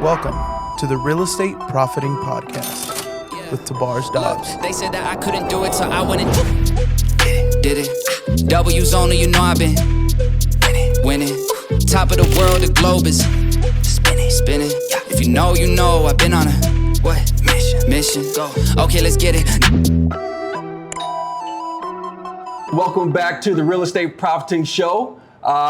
Welcome to the Real Estate Profiting Podcast with Tabars Dobbs. They said that I couldn't do it, so I went and did it. W's only, you know I've been winning. Top of the world, the globe is spinning. If you know, you know I've been on a mission. Go. Okay, let's get it. Welcome back to the Real Estate Profiting Show.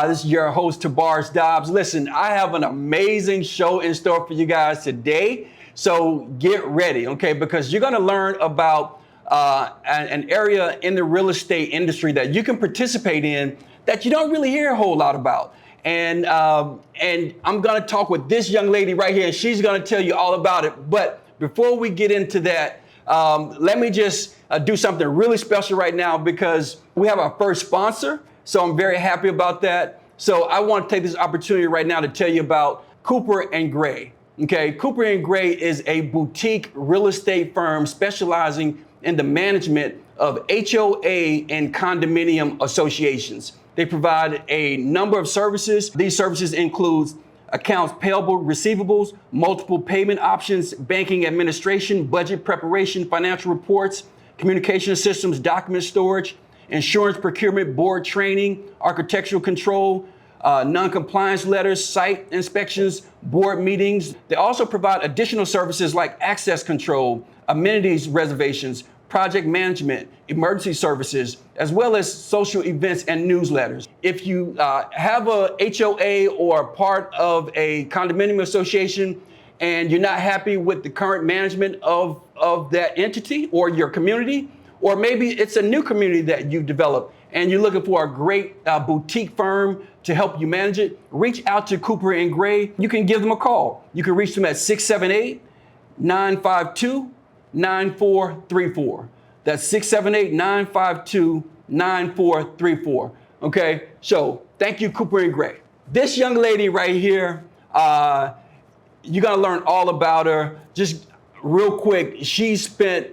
This is your host, Tabars Dobbs. Listen, I have an amazing show in store for you guys today. So get ready, okay? Because you're gonna learn about an area in the real estate industry that you can participate in that you don't really hear a whole lot about. And I'm gonna talk with this young lady right here, and she's gonna tell you all about it. But before we get into that, let me just do something really special right now because we have our first sponsor. So I'm very happy about that. So I want to take this opportunity right now to tell you about Cooper & Gray. Okay, Cooper & Gray is a boutique real estate firm specializing in the management of HOA and condominium associations. They provide a number of services. These services include accounts payable, receivables, multiple payment options, banking administration, budget preparation, financial reports, communication systems, document storage, insurance procurement, board training, architectural control, non-compliance letters, site inspections, board meetings. They also provide additional services like access control, amenities reservations, project management, emergency services, as well as social events and newsletters. If you have a HOA or part of a condominium association and you're not happy with the current management of that entity or your community, or maybe it's a new community that you developed and you're looking for a great boutique firm to help you manage it, reach out to Cooper & Gray. You can give them a call. You can reach them at 678-952-9434. That's 678-952-9434. Okay, so thank you, Cooper & Gray. This young lady right here, you're gonna learn all about her. Just real quick, she spent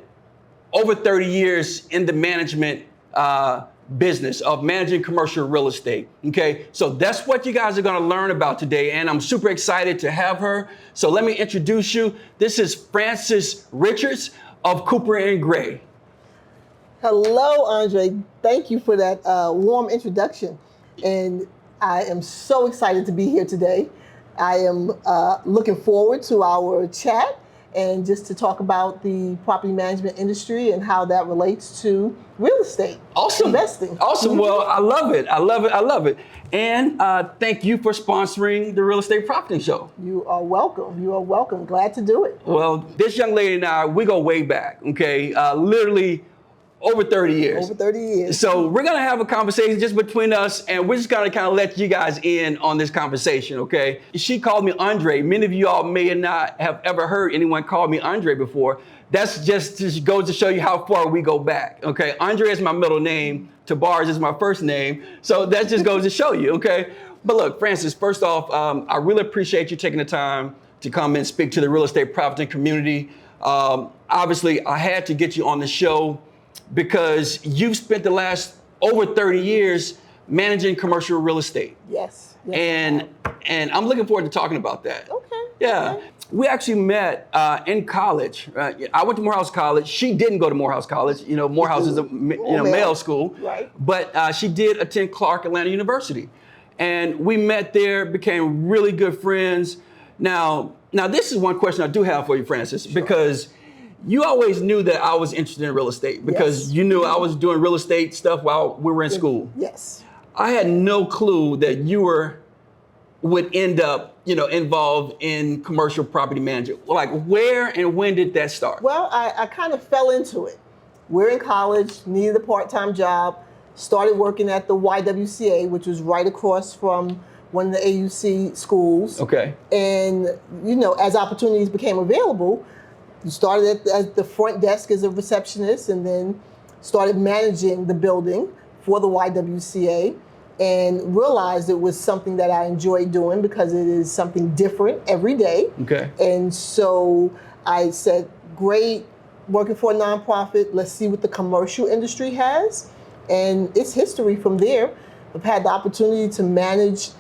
over 30 years in the management business of managing commercial real estate, okay? So that's what you guys are gonna learn about today, and I'm super excited to have her. So let me introduce you. This is Frances Richards of Cooper & Gray. Hello, Andre. Thank you for that warm introduction. And I am so excited to be here today. I am looking forward to our chat and just to talk about the property management industry and how that relates to real estate. Awesome. Investing. Awesome. Well, I love it. I love it. I love it. And thank you for sponsoring the Real Estate Profiting Show. You are welcome. You are welcome. Glad to do it. Well, this young lady and I, we go way back, okay? Literally over 30 years. Over 30 years. So we're gonna have a conversation just between us, and we're just gonna kind of let you guys in on this conversation, okay? She called me Andre. Many of you all may not have ever heard anyone call me Andre before. That's just goes to show you how far we go back, okay? Andre is my middle name. Tabars is my first name. So that just goes to show you, okay? But look, Frances, first off, I really appreciate you taking the time to come and speak to the real estate profiting community. Obviously, I had to get you on the show because you've spent the last over 30 years managing commercial real estate. Yes. And I'm looking forward to talking about that. Okay. Yeah. Okay. We actually met in college. I went to Morehouse College. She didn't go to Morehouse College. You know, Morehouse is a male school. Right. But she did attend Clark Atlanta University. And we met there, became really good friends. Now this is one question I do have for you, Frances, sure. Because you always knew that I was interested in real estate because yes. You knew I was doing real estate stuff while we were in school. Yes. I had no clue that you would end up, involved in commercial property management. Like, where and when did that start? Well, I kind of fell into it. We're in college, needed a part-time job, started working at the YWCA, which was right across from one of the AUC schools. Okay. And, as opportunities became available, you started at the front desk as a receptionist and then started managing the building for the YWCA and realized it was something that I enjoyed doing because it is something different every day. Okay. And so I said, great, working for a nonprofit, let's see what the commercial industry has. And it's history from there. I've had the opportunity to manage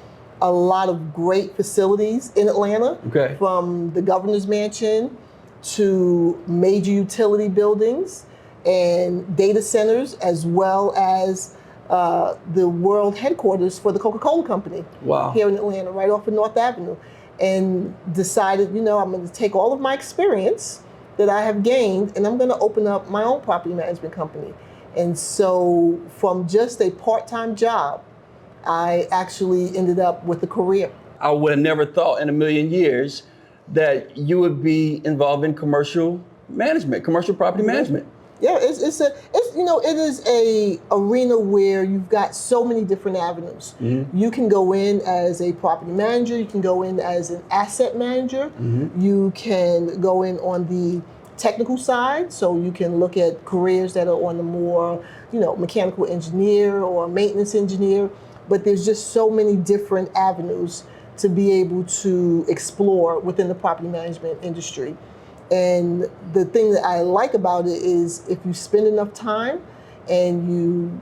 a lot of great facilities in Atlanta, Okay. from the governor's mansion to major utility buildings and data centers, as well as the world headquarters for the Coca-Cola Company Wow. here in Atlanta, right off of North Avenue. And decided, I'm going to take all of my experience that I have gained, and I'm going to open up my own property management company. And so from just a part-time job, I actually ended up with a career. I would have never thought in a million years that you would be involved in commercial management, commercial property management. Yeah, it is a arena where you've got so many different avenues. You can go in as a property manager, you can go in as an asset manager, you can go in on the technical side, so you can look at careers that are on the more, mechanical engineer or maintenance engineer, but there's just so many different avenues to be able to explore within the property management industry. And the thing that I like about it is if you spend enough time and you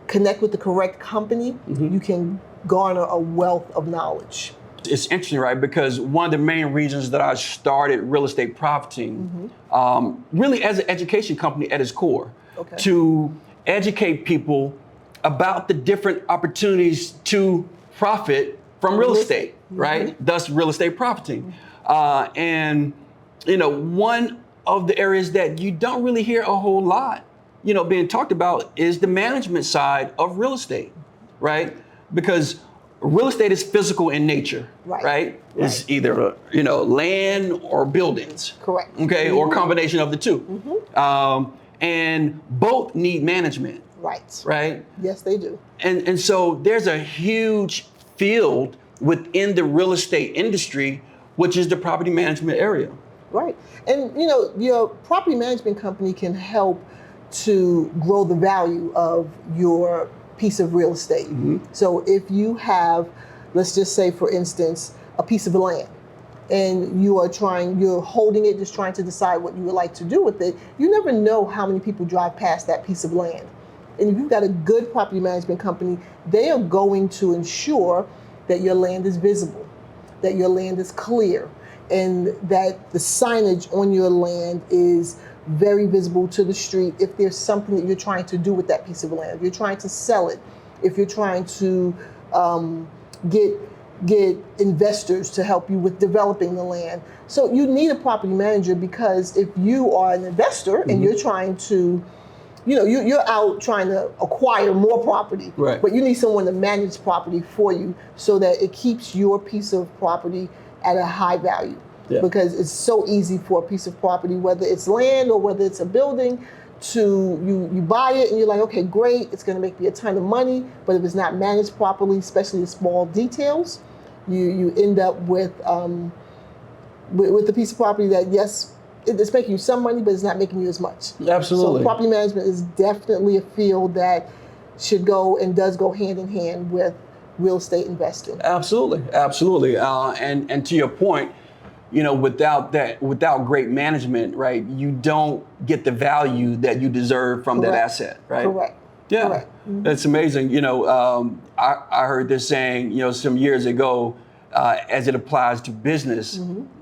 connect with the correct company, you can garner a wealth of knowledge. It's interesting, right? Because one of the main reasons that I started real estate profiting, really as an education company at its core, to educate people about the different opportunities to profit from real estate, right? Thus, real estate profiting. And one of the areas that you don't really hear a whole lot, being talked about is the management side of real estate, right? Because real estate is physical in nature, right? It's either, land or buildings. Correct. Okay, or a combination of the two. And both need management. Right? Yes, they do. And so there's a huge field within the real estate industry, which is the property management area. Right. And, your property management company can help to grow the value of your piece of real estate. So if you have, let's just say, for instance, a piece of land, and you're holding it, just trying to decide what you would like to do with it, you never know how many people drive past that piece of land. And if you've got a good property management company, they are going to ensure that your land is visible, that your land is clear, and that the signage on your land is very visible to the street if there's something that you're trying to do with that piece of land. If you're trying to sell it, if you're trying to get investors to help you with developing the land. So you need a property manager, because if you are an investor and you're trying to, you're out trying to acquire more property, but you need someone to manage property for you so that it keeps your piece of property at a high value. Because it's so easy for a piece of property, whether it's land or whether it's a building, to you buy it and you're like, okay, great, it's going to make me a ton of money, but if it's not managed properly, especially the small details, you end up with a piece of property that, yes, it's making you some money, but it's not making you as much. Absolutely. So property management is definitely a field that should go and does go hand in hand with real estate investing. Absolutely. And to your point, without great management, right, you don't get the value that you deserve from that asset, right? Correct. Yeah, Correct. That's amazing. I heard this saying, some years ago, as it applies to business,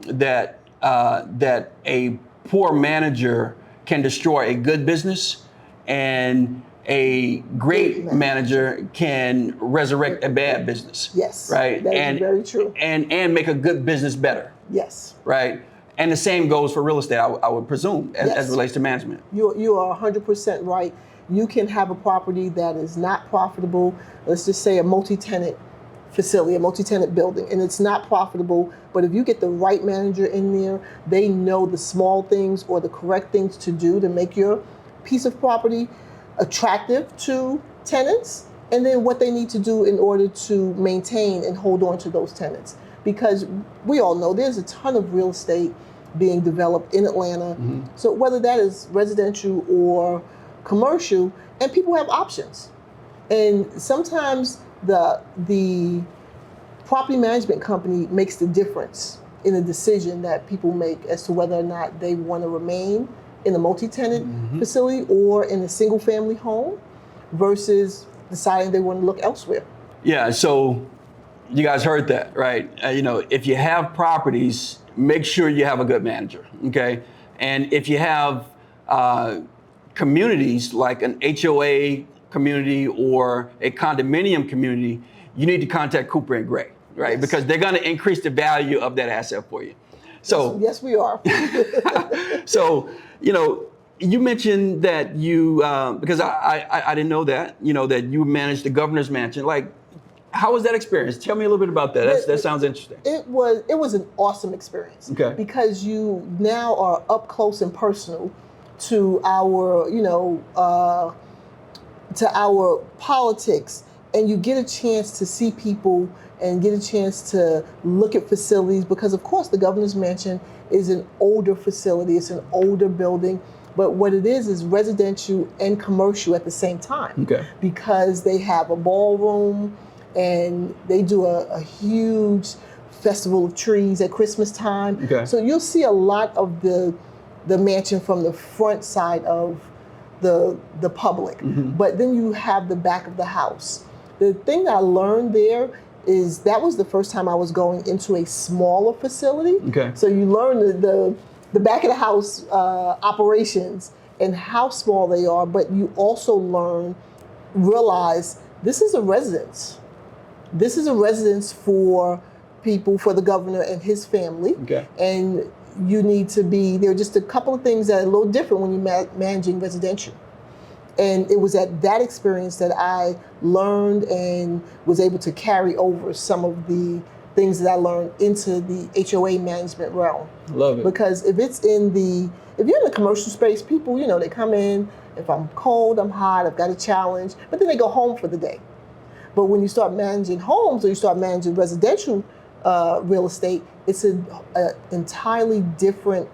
that a poor manager can destroy a good business, and a great manager can resurrect a bad business. Yes. Right. That is very true. And make a good business better. Yes. Right. And the same goes for real estate, I would presume, as it relates to management. You are 100% right. You can have a property that is not profitable. Let's just say a multi-tenant facility, a multi-tenant building, and it's not profitable. But if you get the right manager in there, they know the small things or the correct things to do to make your piece of property attractive to tenants, and then what they need to do in order to maintain and hold on to those tenants. Because we all know there's a ton of real estate being developed in Atlanta. So whether that is residential or commercial, and people have options. And sometimes the property management company makes the difference in the decision that people make as to whether or not they want to remain in a multi-tenant facility or in a single family home versus deciding they want to look elsewhere. Yeah, so you guys heard that, right? If you have properties, make sure you have a good manager, okay? And if you have communities like an HOA community or a condominium community, you need to contact Cooper and Gray, right? Yes. Because they're going to increase the value of that asset for you. So yes, we are. So, you mentioned that you, because I didn't know that, that you managed the governor's mansion. Like, how was that experience? Tell me a little bit about that. That sounds interesting. It was an awesome experience. Okay. Because you now are up close and personal to our, to our politics, and you get a chance to see people and get a chance to look at facilities, because of course the governor's mansion is an older facility, it's an older building, but what it is residential and commercial at the same time. Okay. Because they have a ballroom and they do a huge festival of trees at Christmas time. Okay. So you'll see a lot of the mansion from the front side of the public, but then you have the back of the house. The thing that I learned there is that was the first time I was going into a smaller facility. Okay. So you learn the back of the house operations and how small they are, but you also realize this is a residence. This is a residence for people, for the governor and his family. Okay. And you need to there are just a couple of things that are a little different when you're managing residential. And it was at that experience that I learned and was able to carry over some of the things that I learned into the HOA management realm. Love it. Because if you're in the commercial space, people, they come in, if I'm cold, I'm hot, I've got a challenge, but then they go home for the day. But when you start managing homes or you start managing residential real estate, it's an entirely different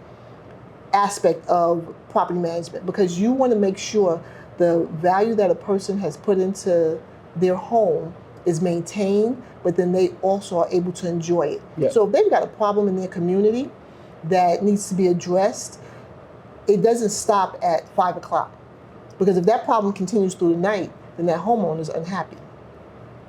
aspect of property management, because you want to make sure the value that a person has put into their home is maintained, but then they also are able to enjoy it. Yeah. So if they've got a problem in their community that needs to be addressed, it doesn't stop at 5 o'clock. Because if that problem continues through the night, then that homeowner is unhappy.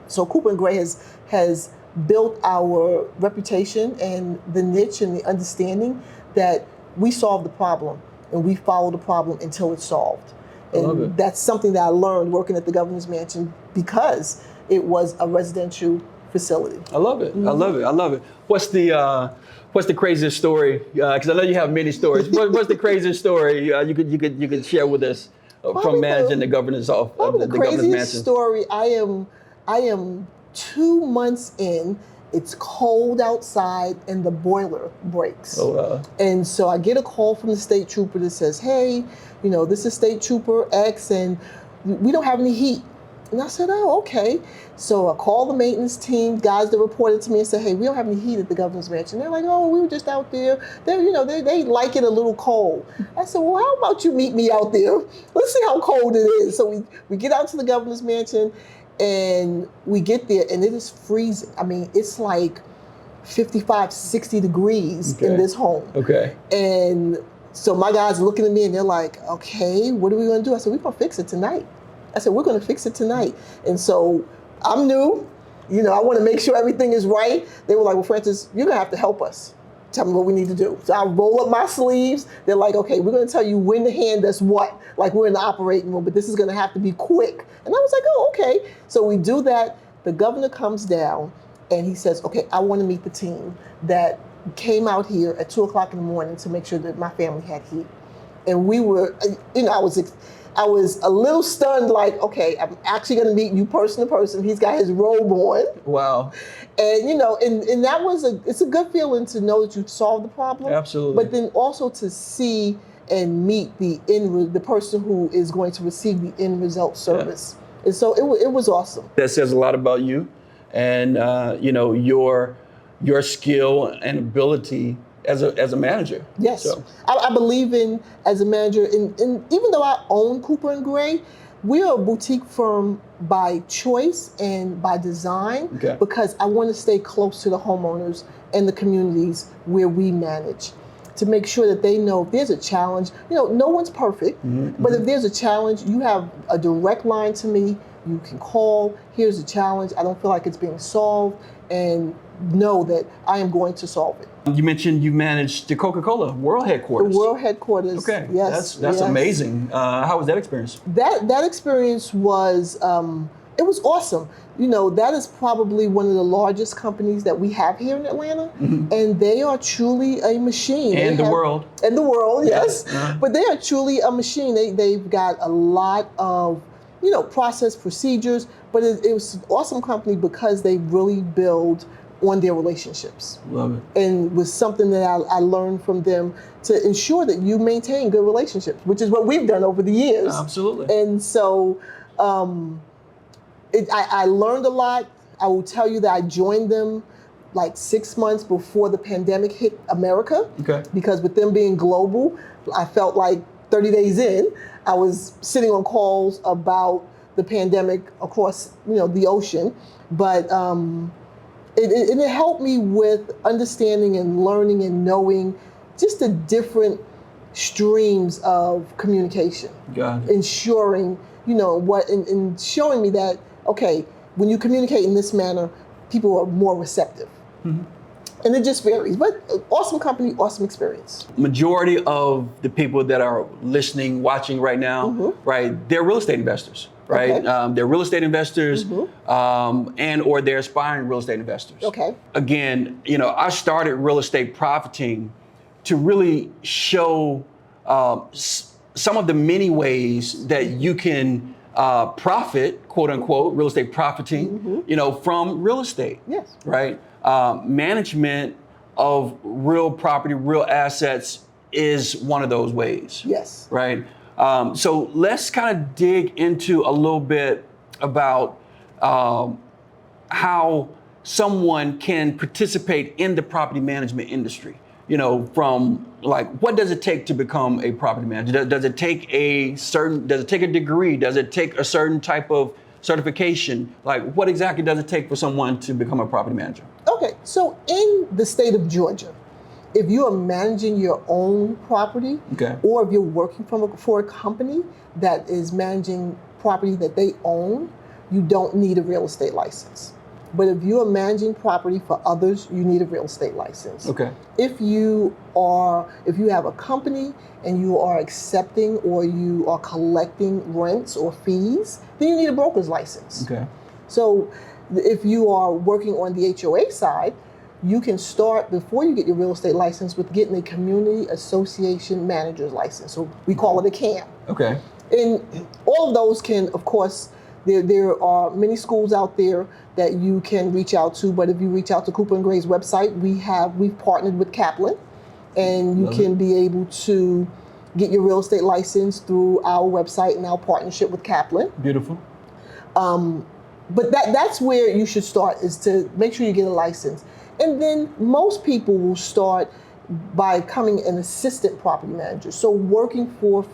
So Cooper and Gray has built our reputation and the niche and the understanding that we solve the problem and we follow the problem until it's solved. And that's something that I learned working at the governor's mansion, because it was a residential facility. I love it. I love it. I love it. What's the craziest story? Because I know you have many stories. What's the craziest story you could share with us from managing the governor's office? Probably the craziest story. I am 2 months in. It's cold outside and the boiler breaks. Oh, wow. And so I get a call from the state trooper that says, hey, this is State Trooper X and we don't have any heat. And I said, oh, okay. So I called the maintenance team, guys that reported to me and said, hey, we don't have any heat at the governor's mansion. They're like, oh, we were just out there. They like it a little cold. I said, well, how about you meet me out there? Let's see how cold it is. So we get out to the governor's mansion. And we get there and it is freezing. I mean, it's like 55, 60 degrees in this home. Okay. And so my guys are looking at me and they're like, okay, what are we going to do? I said, we're going to fix it tonight. We're going to fix it tonight. And so I'm new. I want to make sure everything is right. They were like, well, Francis, you're going to have to help us. Tell me what we need to do. So I roll up my sleeves. They're like, okay, we're going to tell you when to hand us what. Like we're in the operating room, but this is going to have to be quick. And I was like, oh, okay. So we do that. The governor comes down and he says, okay, I want to meet the team that came out here at 2 o'clock in the morning to make sure that my family had heat. And we were, I was a little stunned, like, okay, I'm actually going to meet you person to person. He's got his robe on. Wow. And, and that it's a good feeling to know that you've solved the problem. Absolutely. But then also to see and meet the person who is going to receive the end result service. Yeah. And so it was awesome. That says a lot about you and, your skill and ability as a manager. Yes, so. I believe in as a manager, and even though I own Cooper and Gray, we are a boutique firm by choice and by design, because I want to stay close to the homeowners and the communities where we manage, to make sure that they know if there's a challenge. No one's perfect, but if there's a challenge, you have a direct line to me. You can call. Here's the challenge. I don't feel like it's being solved, and know that I am going to solve it. You mentioned you managed the Coca-Cola World Headquarters. The World Headquarters. Okay, Yes, that's yes. amazing. How was that experience? That experience was it was awesome. You know, that is probably one of the largest companies that we have here in Atlanta, and they are truly a machine. And the world. And the world, yes. Uh-huh. But they are truly a machine. They've got a lot of, you know, process procedures, but it was an awesome company because they really build on their relationships. Love it. And was something that I learned from them to ensure that you maintain good relationships, which is what we've done over the years. Absolutely. And so I learned a lot. I will tell you that I joined them like 6 months before the pandemic hit America. Okay. Because with them being global, I felt like 30 days in, I was sitting on calls about the pandemic across, you know, the ocean. But it helped me with understanding and learning and knowing just the different streams of communication. Got it. Ensuring, you know, and showing me that, okay, when you communicate in this manner, people are more receptive. And it just varies. But awesome company, awesome experience. Majority of the people that are listening, watching right now, right, they're real estate investors, right? Okay. They're real estate investors and or they're aspiring real estate investors. Okay. Again, you know, I started Real Estate Profiting to really show some of the many ways that you can profit, quote unquote, real estate profiting, you know, from real estate. Yes. Right? Management of real property, real assets is one of those ways. Yes. Right? So let's kind of dig into a little bit about how someone can participate in the property management industry. You know, from like, what does it take to become a property manager? Does it take a degree? Does it take a certain type of certification? Like, what exactly does it take for someone to become a property manager? Okay, so in the state of Georgia, if you are managing your own property, or if you're working for a company that is managing property that they own, you don't need a real estate license. But if you are managing property for others, you need a real estate license. Okay. If you have a company and you are accepting or you are collecting rents or fees, then you need a broker's license. Okay. So if you are working on the HOA side, you can start before you get your real estate license with getting a community association manager's license. So we call it a CAM. Okay. And all of those can, of course, there are many schools out there that you can reach out to, but if you reach out to Cooper & Gray's website, we've partnered with Kaplan, and you can be able to get your real estate license through our website and our partnership with Kaplan. Beautiful. But that's where you should start, is to make sure you get a license. And then most people will start by becoming an assistant property manager. So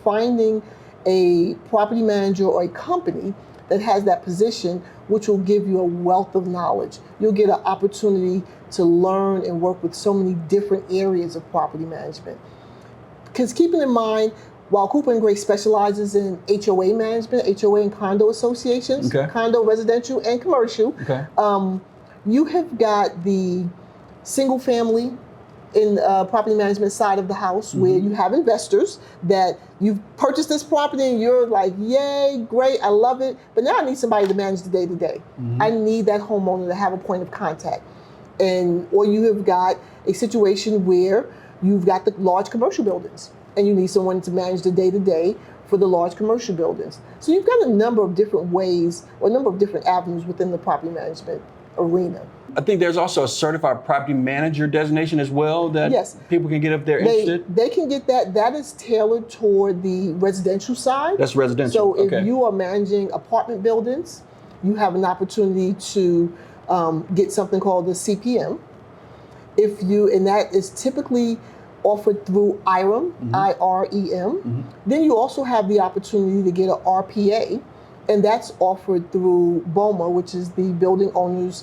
finding a property manager or a company that has that position, which will give you a wealth of knowledge. You'll get an opportunity to learn and work with so many different areas of property management. Because keeping in mind, while Cooper & Gray specializes in HOA management, HOA and condo associations, condo, residential, and commercial, you have got the single family in property management side of the house, where you have investors that you've purchased this property and you're like, yay, great, I love it, but now I need somebody to manage the day-to-day. I need that homeowner to have a point of contact. Or you have got a situation where you've got the large commercial buildings and you need someone to manage the day-to-day for the large commercial buildings. So you've got a number of different ways, or a number of different avenues within the property management arena. I think there's also a certified property manager designation as well that people can get if they're interested. They can get that. That is tailored toward the residential side. That's residential. So if you are managing apartment buildings, you have an opportunity to get something called the CPM. And that is typically offered through IREM, IREM. Then you also have the opportunity to get an RPA, and that's offered through BOMA, which is the Building Owners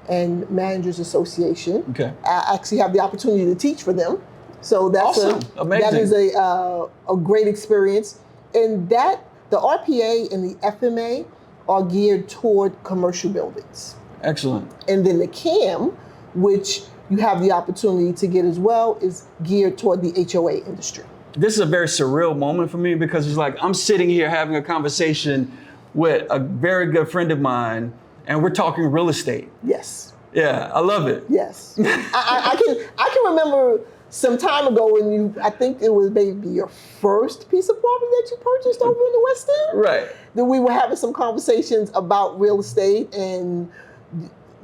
and Managers Association. I actually have the opportunity to teach for them. So that's Amazing. That is a great experience. And the RPA and the FMA are geared toward commercial buildings. Excellent. And then the CAM, which you have the opportunity to get as well, is geared toward the HOA industry. This is a very surreal moment for me because it's like I'm sitting here having a conversation with a very good friend of mine, and we're talking real estate. Yes. Yeah, I love it. Yes. I can remember some time ago when I think it was maybe your first piece of property that you purchased over in the West End. Right. That we were having some conversations about real estate, and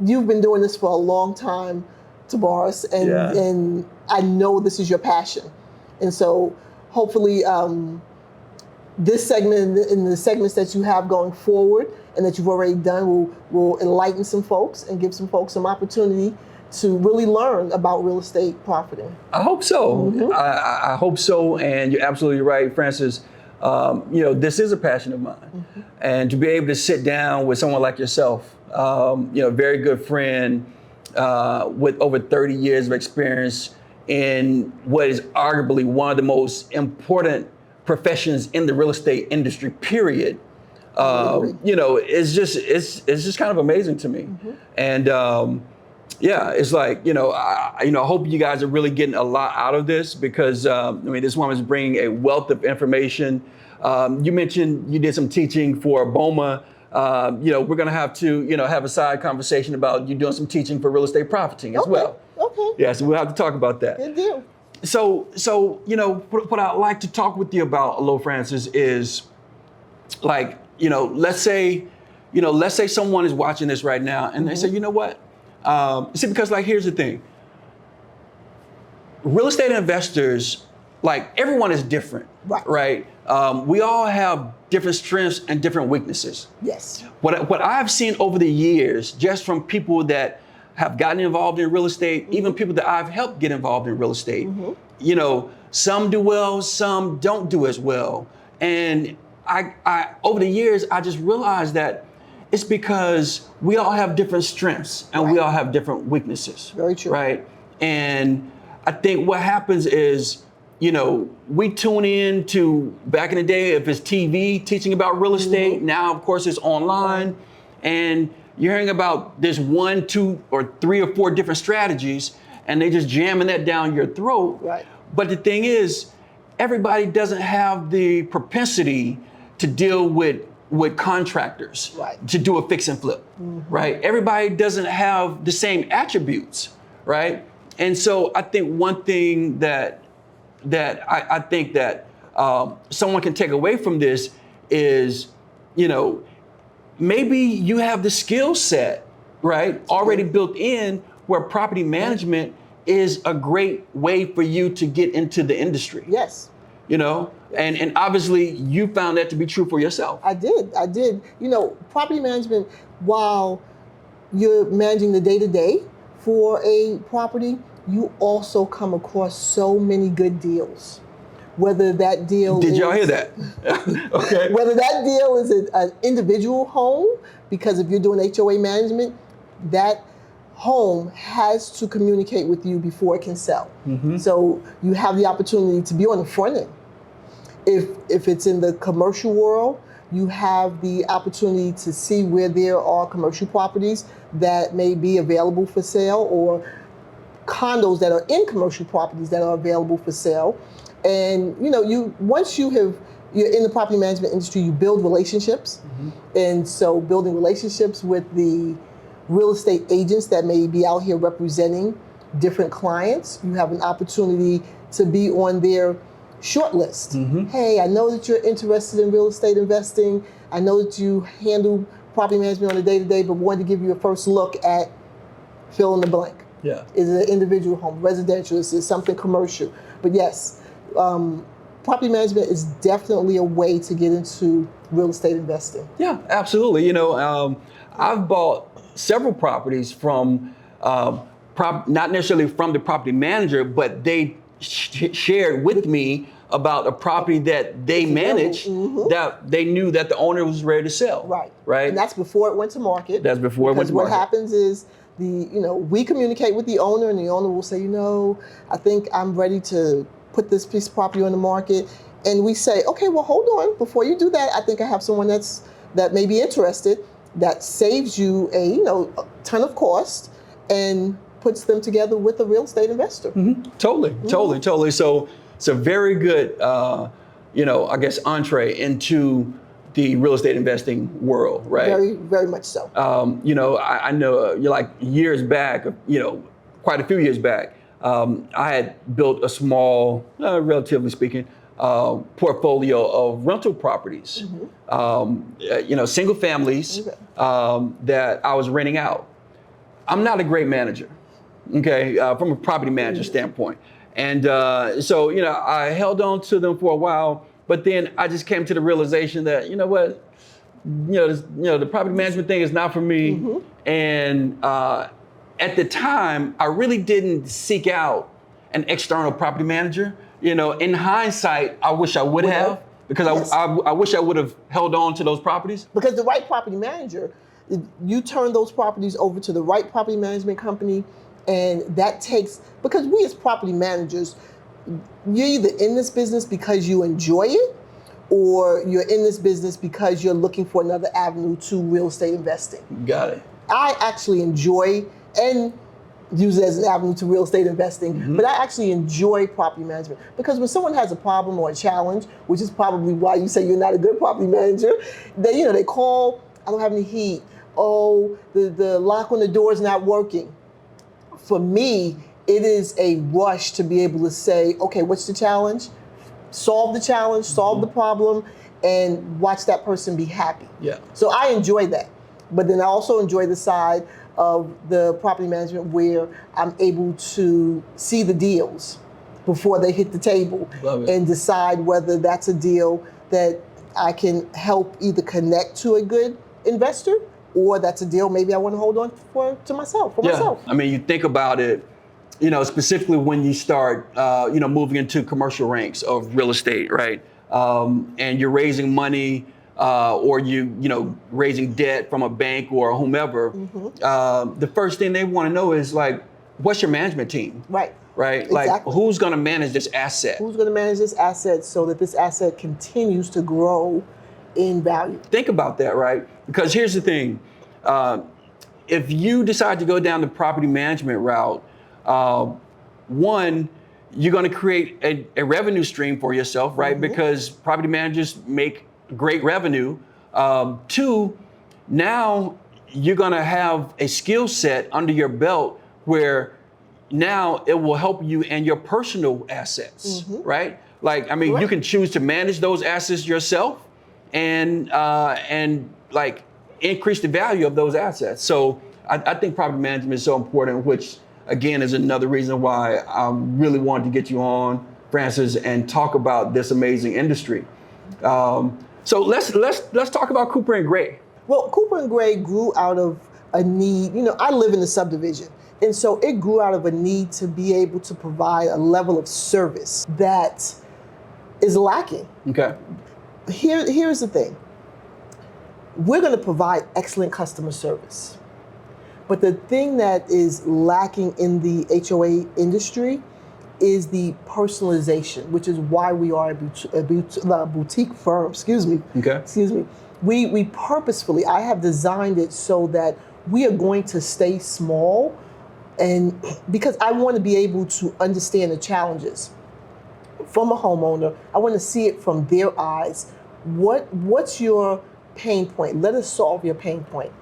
you've been doing this for a long time, Tabaris, and I know this is your passion. And so hopefully this segment and the segments that you have going forward and that you've already done will enlighten some folks and give some folks some opportunity to really learn about real estate profiting. I hope so. Mm-hmm. I hope so. And you're absolutely right, Francis. This is a passion of mine. Mm-hmm. And to be able to sit down with someone like yourself, a very good friend with over 30 years of experience in what is arguably one of the most important professions in the real estate industry, period. It's just kind of amazing to me. Mm-hmm. And it's like, I hope you guys are really getting a lot out of this because, this woman is bringing a wealth of information. You mentioned you did some teaching for BOMA. We're going to have to, have a side conversation about you doing some teaching for real estate profiting as well. Okay. Yeah, so we'll have to talk about that. Good deal. So what I'd like to talk with you about, Alo Francis, is like, let's say someone is watching this right now and they say, you know what? Because like, here's the thing. Real estate investors, like everyone is different, right? We all have different strengths and different weaknesses. Yes. What I've seen over the years, just from people that have gotten involved in real estate, mm-hmm. even people that I've helped get involved in real estate, mm-hmm. Some do well, some don't do as well. And I over the years, I just realized that it's because we all have different strengths and we all have different weaknesses. Very true. Right. And I think what happens is, we tune in to, back in the day, if it's TV teaching about real estate, mm-hmm. now of course it's online, and you're hearing about this 1, 2, or 3 or 4 different strategies, and they just jamming that down your throat. Right. But the thing is, everybody doesn't have the propensity to deal with contractors, to do a fix and flip, mm-hmm. right? Everybody doesn't have the same attributes, right? And so I think one thing that I think that someone can take away from this is, maybe you have the skill set, right, already built in where property management is a great way for you to get into the industry. Yes. And obviously you found that to be true for yourself. I did. Property management, while you're managing the day-to-day for a property, you also come across so many good deals. Whether that deal Did y'all hear that? Okay. Whether that deal is an individual home, because if you're doing HOA management, that home has to communicate with you before it can sell. Mm-hmm. So you have the opportunity to be on the front end. If it's in the commercial world, you have the opportunity to see where there are commercial properties that may be available for sale, or condos that are in commercial properties that are available for sale. And once you're in the property management industry, you build relationships. Mm-hmm. And so building relationships with the real estate agents that may be out here representing different clients, you have an opportunity to be on their short list. Mm-hmm. Hey, I know that you're interested in real estate investing. I know that you handle property management on a day-to-day, but wanted to give you a first look at fill in the blank. Yeah. Is it an individual home, residential? Is it something commercial? But yes, property management is definitely a way to get into real estate investing. Yeah, absolutely. I've bought several properties from, not necessarily from the property manager, but they shared with me about a property that they managed, mm-hmm. that they knew that the owner was ready to sell. Right. And that's before it went to market. That's before it went to market. What happens is we communicate with the owner, and the owner will say, I think I'm ready to put this piece of property on the market. And we say, okay, well, hold on. Before you do that, I think I have someone that may be interested. that saves you a ton of cost and puts them together with a real estate investor. Totally. So it's a very good, I guess, entree into the real estate investing world, right? Very, very much so. I know like years back, quite a few years back, I had built a small, relatively speaking, portfolio of rental properties, single families that I was renting out. I'm not a great manager, okay, from a property manager standpoint. And so I held on to them for a while, but then I just came to the realization that, the property management thing is not for me. And at the time, I really didn't seek out an external property manager. In hindsight, I wish I would have, because I wish I would have held on to those properties. Because the right property manager, you turn those properties over to the right property management company, and that takes, because we as property managers, you're either in this business because you enjoy it, or you're in this business because you're looking for another avenue to real estate investing. Got it. I actually enjoy and use it as an avenue to real estate investing, but I actually enjoy property management, because when someone has a problem or a challenge, which is probably why you say you're not a good property manager, they call, I don't have any heat, oh, the lock on the door is not working. For me, it is a rush to be able to say, okay, what's the challenge? Solve the challenge, solve the problem, and watch that person be happy. Yeah. So I enjoy that. But then I also enjoy the side of the property management where I'm able to see the deals before they hit the table and decide whether that's a deal that I can help either connect to a good investor, or that's a deal maybe I want to hold on to myself. I mean, you think about it, specifically when you start, moving into commercial ranks of real estate, right? And you're raising money, or raising debt from a bank or whomever. The first thing they want to know is like, what's your management team? Right. Exactly. Like, who's going to manage this asset? Who's going to manage this asset so that this asset continues to grow in value? Think about that, right? Because here's the thing. If you decide to go down the property management route, one, you're going to create a revenue stream for yourself, right? Because property managers make great revenue. Two, now you're going to have a skill set under your belt where now it will help you in your personal assets, right? Like, I mean, you can choose to manage those assets yourself and like increase the value of those assets. So I think property management is so important, which again is another reason why I really wanted to get you on, Francis, and talk about this amazing industry. So let's talk about Cooper and Gray. Well, Cooper and Gray grew out of a need. I live in the subdivision, and so it grew out of a need to be able to provide a level of service that is lacking. Okay. Here's the thing. We're going to provide excellent customer service, but the thing that is lacking in the HOA industry is the personalization, which is why we are a boutique firm. We purposefully, I have designed it so that we are going to stay small, and because I want to be able to understand the challenges from a homeowner. I want to see it from their eyes. What's your pain point? Let us solve your pain point.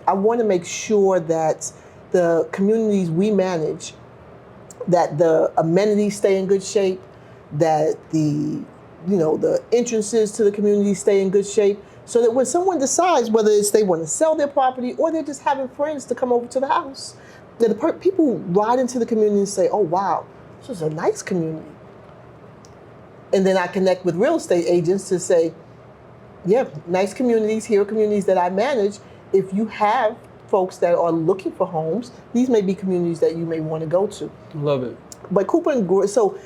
I want to make sure that the communities we manage, that the amenities stay in good shape, that the entrances to the community stay in good shape, so that when someone decides whether it's they want to sell their property or they're just having friends to come over to the house, that the people ride into the community and say, oh wow, this is a nice community. And then I connect with real estate agents to say, yeah, nice communities, here are communities that I manage. If you have folks that are looking for homes, these may be communities that you may want to go to. Love it. But Cooper and Gray, so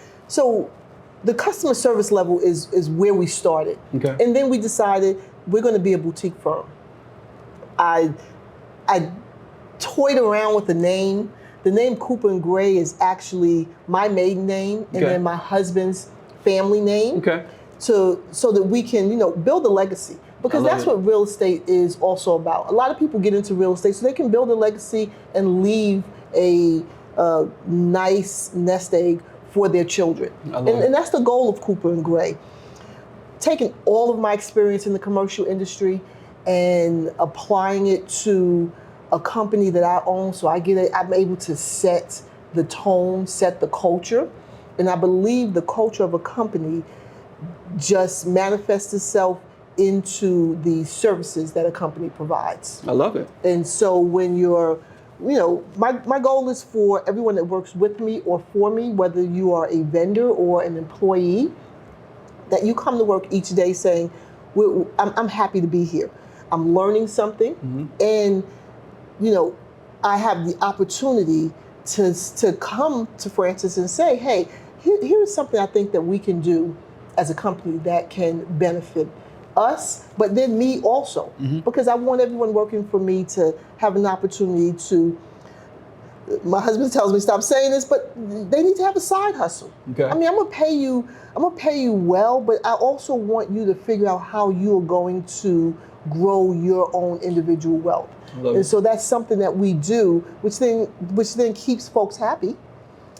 the customer service level is where we started. Okay. And then we decided we're going to be a boutique firm. I toyed around with the name. The name Cooper and Gray is actually my maiden name and then my husband's family name. Okay. So that we can, build a legacy. Because that's what real estate is also about. A lot of people get into real estate so they can build a legacy and leave a nice nest egg for their children. And that's the goal of Cooper and Gray. Taking all of my experience in the commercial industry and applying it to a company that I own, so I'm able to set the tone, set the culture. And I believe the culture of a company just manifests itself into the services that a company provides. I love it. And so when my goal is for everyone that works with me or for me, whether you are a vendor or an employee, that you come to work each day saying, I'm happy to be here. I'm learning something. And, I have the opportunity to come to Francis and say, hey, here's something I think that we can do as a company that can benefit us, but then me also, because I want everyone working for me to have an opportunity to, my husband tells me stop saying this, but they need to have a side hustle. Okay. I mean, I'm gonna pay you well, but I also want you to figure out how you're going to grow your own individual wealth. And so that's something that we do, which then keeps folks happy.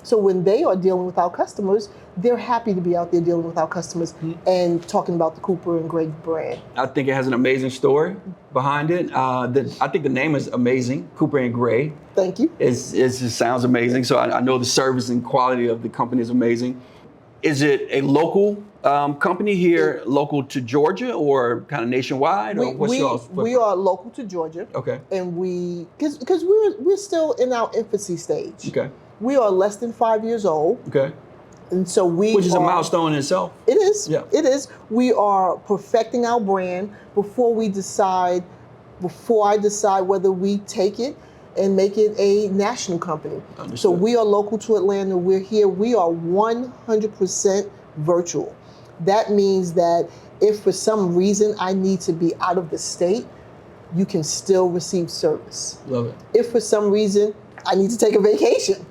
So when they are dealing with our customers, they're happy to be out there dealing with our customers and talking about the Cooper and Gray brand. I think it has an amazing story behind it. I think the name is amazing, Cooper and Gray. Thank you. It just sounds amazing. So I know the service and quality of the company is amazing. Is it a local company here, local to Georgia, or kind of nationwide, or what's yours? We are local to Georgia. Okay. And because we're still in our infancy stage. Okay. We are less than 5 years old. Okay. And so which is a milestone in itself. It is. Yeah. It is. We are perfecting our brand before I decide whether we take it and make it a national company. Understood. So we are local to Atlanta. We're here. We are 100% virtual. That means that if for some reason I need to be out of the state, you can still receive service. Love it. If for some reason I need to take a vacation,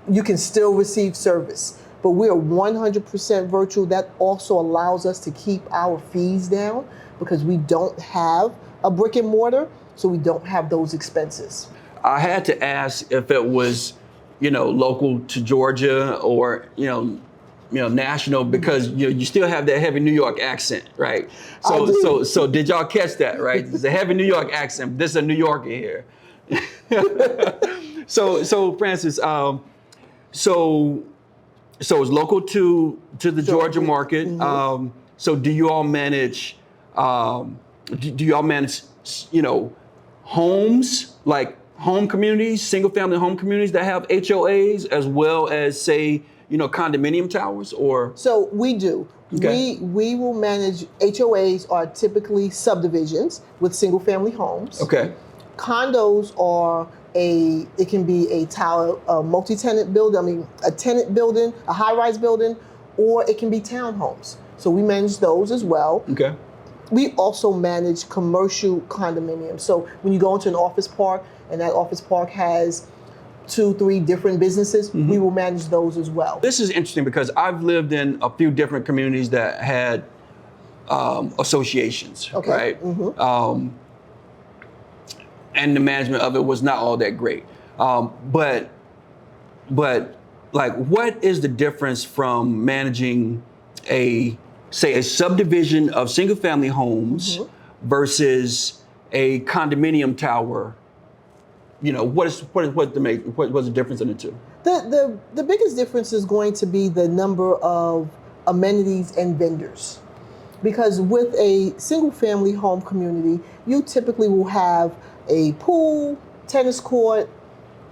you can still receive service. But we are 100% virtual. That also allows us to keep our fees down because we don't have a brick and mortar, so we don't have those expenses. I had to ask if it was, local to Georgia or, national, because you still have that heavy New York accent, right? So did y'all catch that, right? It's a heavy New York accent. This is a New Yorker here. So Francis, so it's local to the Georgia market. So do you all manage? Homes, like home communities, single family home communities that have HOAs, as well as say condominium towers, or? So we do. Okay. We will manage. HOAs are typically subdivisions with single family homes. Okay. Condos are it can be a tower, a multi-tenant building, a tenant building, a high-rise building, or it can be townhomes. So we manage those as well. Okay. We also manage commercial condominiums. So when you go into an office park and that office park has 2-3 different businesses, we will manage those as well. This is interesting because I've lived in a few different communities that had associations, right? And the management of it was not all that great. But like, what is the difference from managing a subdivision of single family homes versus a condominium tower? What's the difference in the two? The biggest difference is going to be the number of amenities and vendors. Because with a single family home community, you typically will have a pool, tennis court,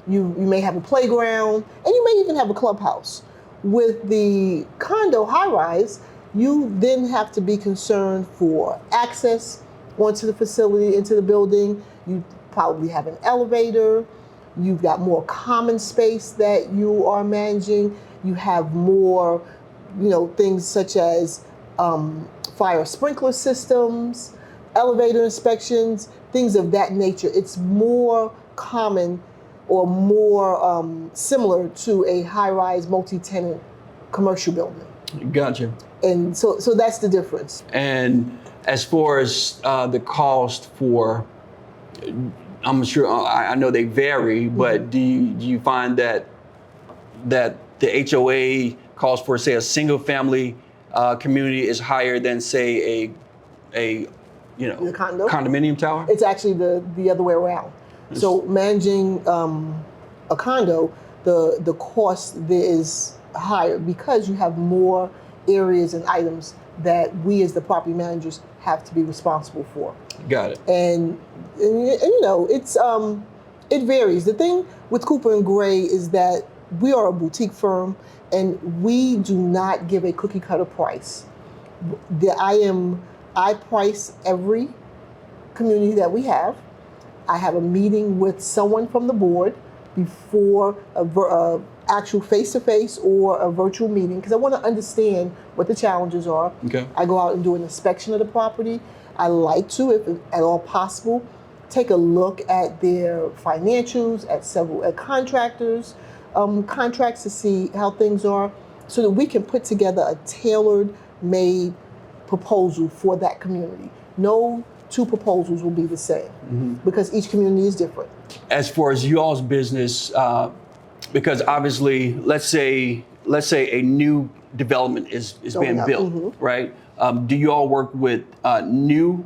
you may have a playground, and you may even have a clubhouse. With the condo high-rise, you then have to be concerned for access onto the facility, into the building. You probably have an elevator. You've got more common space that you are managing. You have more, things such as fire sprinkler systems, elevator inspections, things of that nature. It's more common or more similar to a high-rise multi-tenant commercial building. Gotcha. And so that's the difference. And as far as the cost for, I'm sure I know they vary, but do you find that the HOA cost for, say, a single family community is higher than, say, a The condo? condominium tower? It's actually the other way around. So managing a condo, the cost there is higher because you have more areas and items that we as the property managers have to be responsible for. Got it. And you know, it's it varies. The thing with Cooper and Gray is that we are a boutique firm and we do not give a cookie cutter price. I price every community that we have. I have a meeting with someone from the board before a actual face-to-face or a virtual meeting because I want to understand what the challenges are. Okay. I go out and do an inspection of the property. I like to, if at all possible, take a look at their financials, at contractors, contracts to see how things are so that we can put together a tailor-made proposal for that community. No two proposals will be the same because each community is different. As far as you all's business, because obviously, let's say a new development is being built, right? Do you all work with new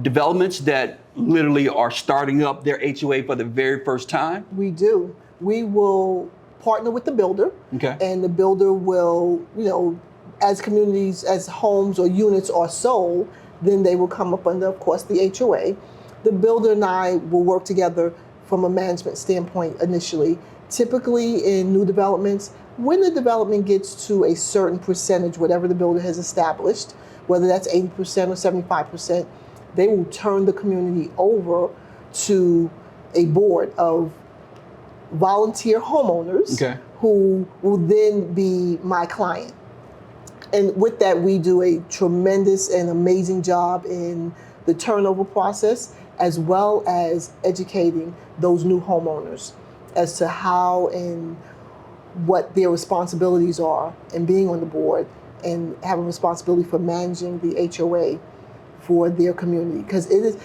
developments that literally are starting up their HOA for the very first time? We do. We will partner with the builder, Okay. and the builder will, you know, as communities, as homes or units are sold, then they will come up under, of course, the HOA. The builder and I will work together from a management standpoint initially. Typically in new developments, when the development gets to a certain percentage, whatever the builder has established, whether that's 80% or 75%, they will turn the community over to a board of volunteer homeowners who will then be my client. And with that, we do a tremendous and amazing job in the turnover process, as well as educating those new homeowners as to how and what their responsibilities are and being on the board and having responsibility for managing the HOA for their community. Because it is,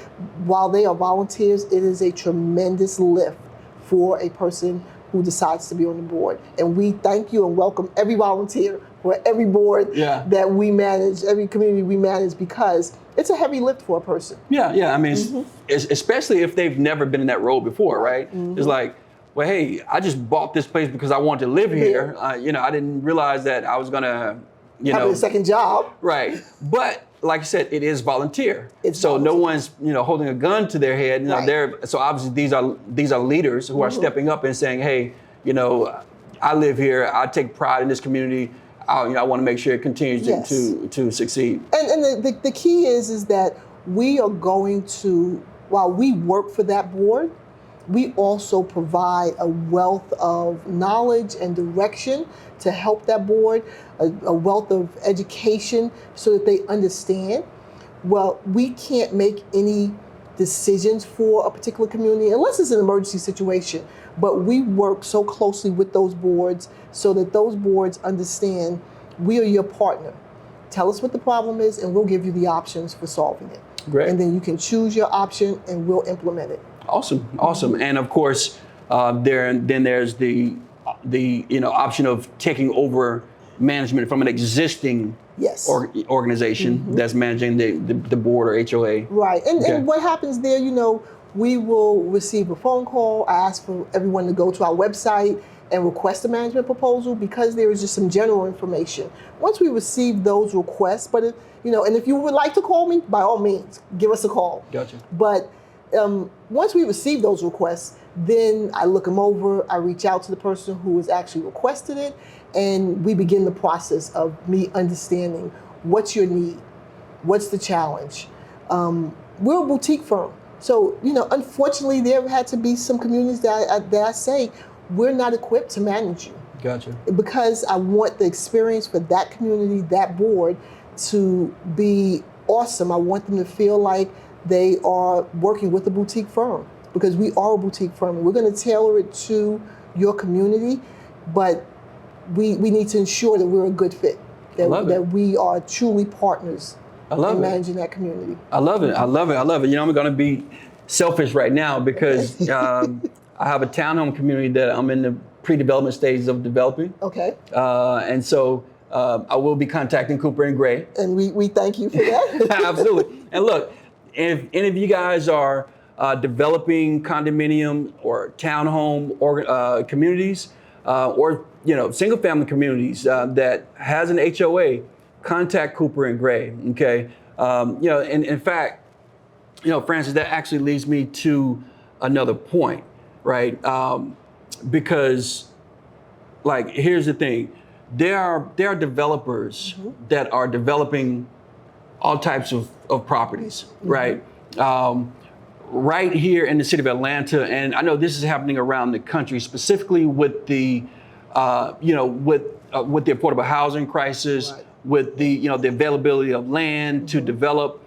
while they are volunteers, it is a tremendous lift for a person who decides to be on the board. And we thank you and welcome every volunteer for every board that we manage, every community we manage, because it's a heavy lift for a person. Yeah. I mean, especially if they've never been in that role before, right? It's like, well, hey, I just bought this place because I wanted to live here. I didn't realize that I was gonna, having a second job. Right. But like I said, it is volunteer. So volunteer. no one's, holding a gun to their head. So obviously these are leaders who are stepping up and saying, hey, I live here. I take pride in this community. I want to make sure it continues to succeed. And the key is that we are going to, while we work for that board, we also provide a wealth of knowledge and direction to help that board, a wealth of education so that they understand. Well, we can't make any decisions for a particular community unless it's an emergency situation. But we work so closely with those boards so that those boards understand we are your partner. Tell us what the problem is and we'll give you the options for solving it. Great. And then you can choose your option and we'll implement it. Awesome. And of course, there's the option of taking over management from an existing organization that's managing the board or HOA. Right. And what happens there, we will receive a phone call. I ask for everyone to go to our website and request a management proposal because there is just some general information. Once we receive those requests, and if you would like to call me, by all means, give us a call. Gotcha. But once we receive those requests, then I look them over, I reach out to the person who has actually requested it, and we begin the process of me understanding what's your need, what's the challenge. We're a boutique firm. So, unfortunately, there have had to be some communities that I say, we're not equipped to manage you. Gotcha. Because I want the experience for that community, that board, to be awesome. I want them to feel like they are working with a boutique firm because we are a boutique firm. And we're going to tailor it to your community, but we need to ensure that we're a good fit, that we are truly partners I love in it. managing that community. I love it. I love it. I love it. You know, I'm going to be selfish right now because I have a townhome community that I'm in the pre-development stages of developing. Okay. And so I will be contacting Cooper and Gray. And we thank you for that. Absolutely. And look, if any of you guys are developing condominium or townhome or communities or single family communities that has an HOA, contact Cooper and Gray. Okay. And in fact, Francis, that actually leads me to another point, right? Because, like, here's the thing: there are developers that are developing all types of properties, right? Right here in the city of Atlanta, and I know this is happening around the country, specifically with the, with the affordable housing crisis, Right. with the availability of land to develop.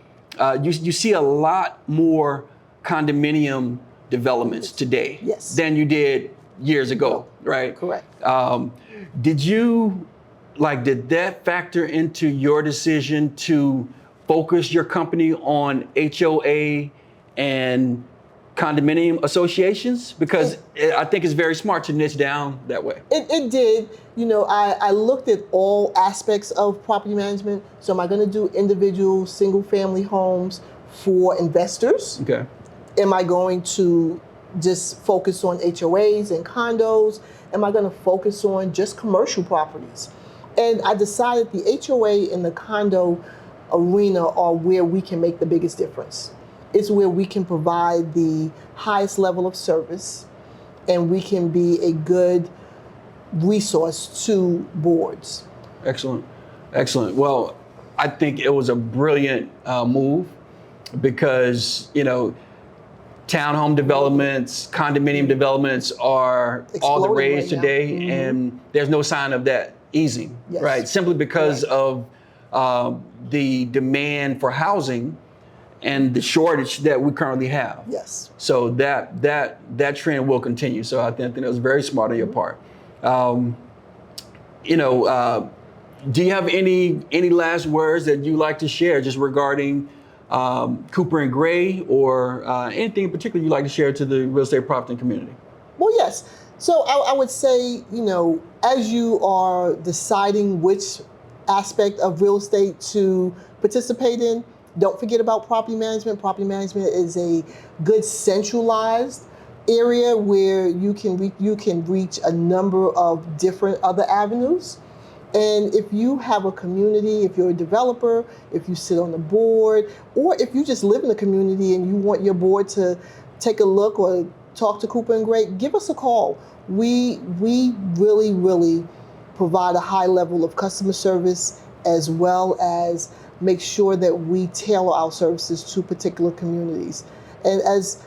You see a lot more condominium developments today Yes. than you did years ago, right? Correct. Did that factor into your decision to focus your company on HOA and condominium associations? Because I think it's very smart to niche down that way. It did. I looked at all aspects of property management. So am I going to do individual single family homes for investors? Okay. Am I going to just focus on HOAs and condos? Am I going to focus on just commercial properties? And I decided the HOA and the condo arena are where we can make the biggest difference. It's where we can provide the highest level of service, and we can be a good resource to boards. Excellent. Excellent. Well, I think it was a brilliant move because, townhome developments, condominium developments are all the Exploding rage right now. today, and there's no sign of that easing, Yes. right? Simply because Correct. of the demand for housing and the shortage that we currently have. Yes. So that trend will continue. So I think that was very smart on your part. Do you have any last words that you like to share just regarding Cooper and Gray, or anything in particular you'd like to share to the real estate property community? Well, yes. So I would say, as you are deciding which aspect of real estate to participate in, don't forget about property management. Property management is a good centralized area where you can reach a number of different other avenues. And if you have a community, if you're a developer, if you sit on the board, or if you just live in the community and you want your board to take a look or talk to Cooper and Gray, give us a call. We really, really provide a high level of customer service, as well as make sure that we tailor our services to particular communities. And as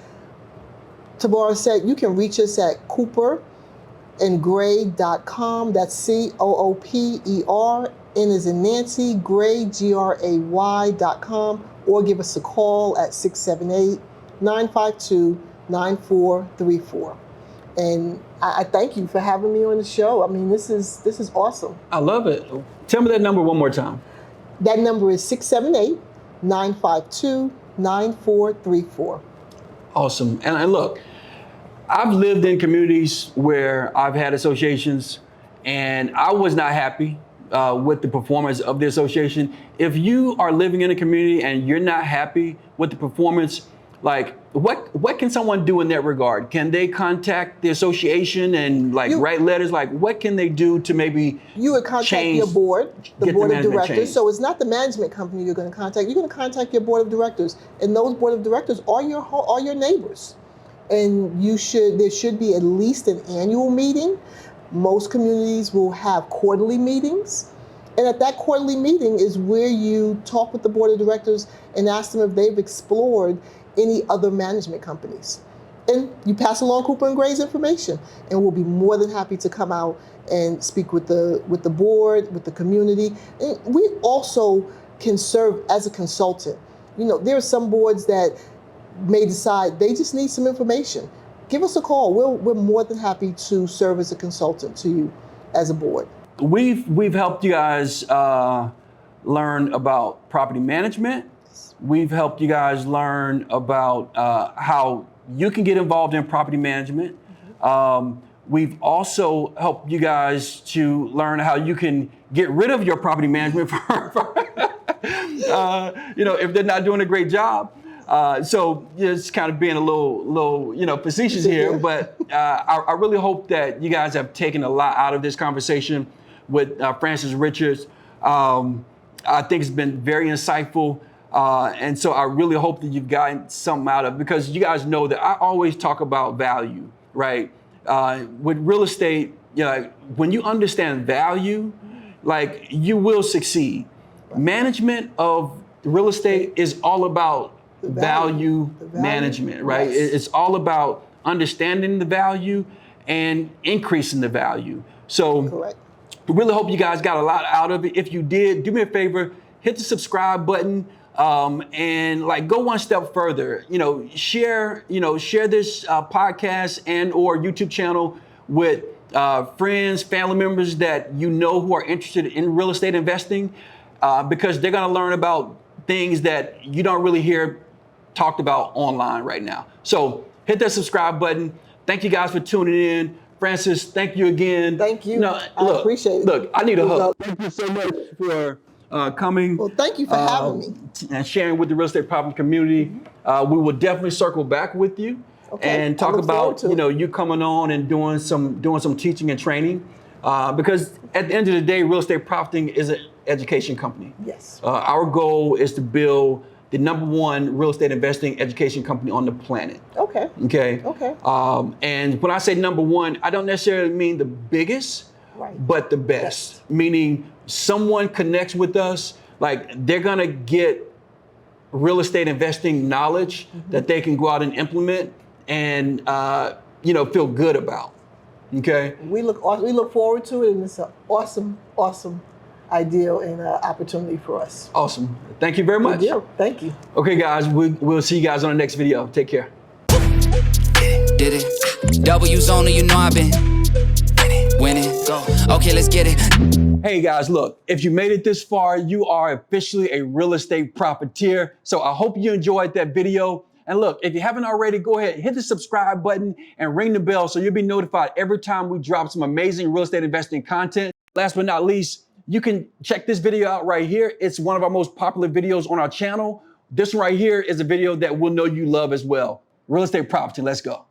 Tabara said, you can reach us at cooperandgray.com. That's COOPER, N as in Nancy, Gray, GRAY.com, or give us a call at 678-952-9434. And I thank you for having me on the show. I mean, this is awesome. I love it. Tell me that number one more time. That number is 678-952-9434. Awesome. And look, I've lived in communities where I've had associations, and I was not happy with the performance of the association. If you are living in a community and you're not happy with the performance, like, what can someone do in that regard? Can they contact the association and write letters? Like, what can they do to maybe You would contact change, your board, the get board the of management directors. changed? So it's not the management company you're going to contact. You're going to contact your board of directors, and those board of directors are your neighbors. And there should be at least an annual meeting. Most communities will have quarterly meetings. And at that quarterly meeting is where you talk with the board of directors and ask them if they've explored any other management companies. And you pass along Cooper and Gray's information, and we'll be more than happy to come out and speak with the board, with the community. And we also can serve as a consultant. There are some boards that may decide they just need some information. Give us a call. We're more than happy to serve as a consultant to you as a board. We've helped you guys learn about property management. We've helped you guys learn about how you can get involved in property management. We've also helped you guys to learn how you can get rid of your property management if they're not doing a great job. So just kind of being a little facetious here, but I really hope that you guys have taken a lot out of this conversation with Francis Richards. I think it's been very insightful. And so I really hope that you've gotten something out of it, because you guys know that I always talk about value, right? With real estate, when you understand value, you will succeed. Management of real estate is all about value management, right? Yes. It's all about understanding the value and increasing the value. So Correct. I really hope you guys got a lot out of it. If you did, do me a favor, hit the subscribe button. And go one step further, share this podcast and or YouTube channel with friends, family members that who are interested in real estate investing, because they're going to learn about things that you don't really hear talked about online right now. So hit that subscribe button. Thank you guys for tuning in. Francis, thank you again. Thank you. I appreciate it. Look, I need a hug. Thank you so much for coming. Well, thank you for having me. And sharing with the real estate property community. We will definitely circle back with you and talk about you coming on and doing some teaching and training, because at the end of the day, real estate profiting is an education company. Yes. Our goal is to build the #1 real estate investing education company on the planet. Okay. Okay. Okay. And when I say #1, I don't necessarily mean the biggest, but the best. Meaning someone connects with us, they're gonna get real estate investing knowledge that they can go out and implement and feel good about. Okay. We look forward to it, and it's an awesome idea and opportunity for us. Awesome. Thank you very much. Good deal. Thank you. Okay, guys, we'll see you guys on the next video. Take care. Did it? W's only, I've been winning. Go. Okay, let's get it. Hey guys, look, if you made it this far, you are officially a real estate profiteer. So I hope you enjoyed that video. And look, if you haven't already, go ahead, hit the subscribe button and ring the bell so you'll be notified every time we drop some amazing real estate investing content. Last but not least, you can check this video out right here. It's one of our most popular videos on our channel. This one right here is a video that we'll know you love as well. Real estate property, let's go.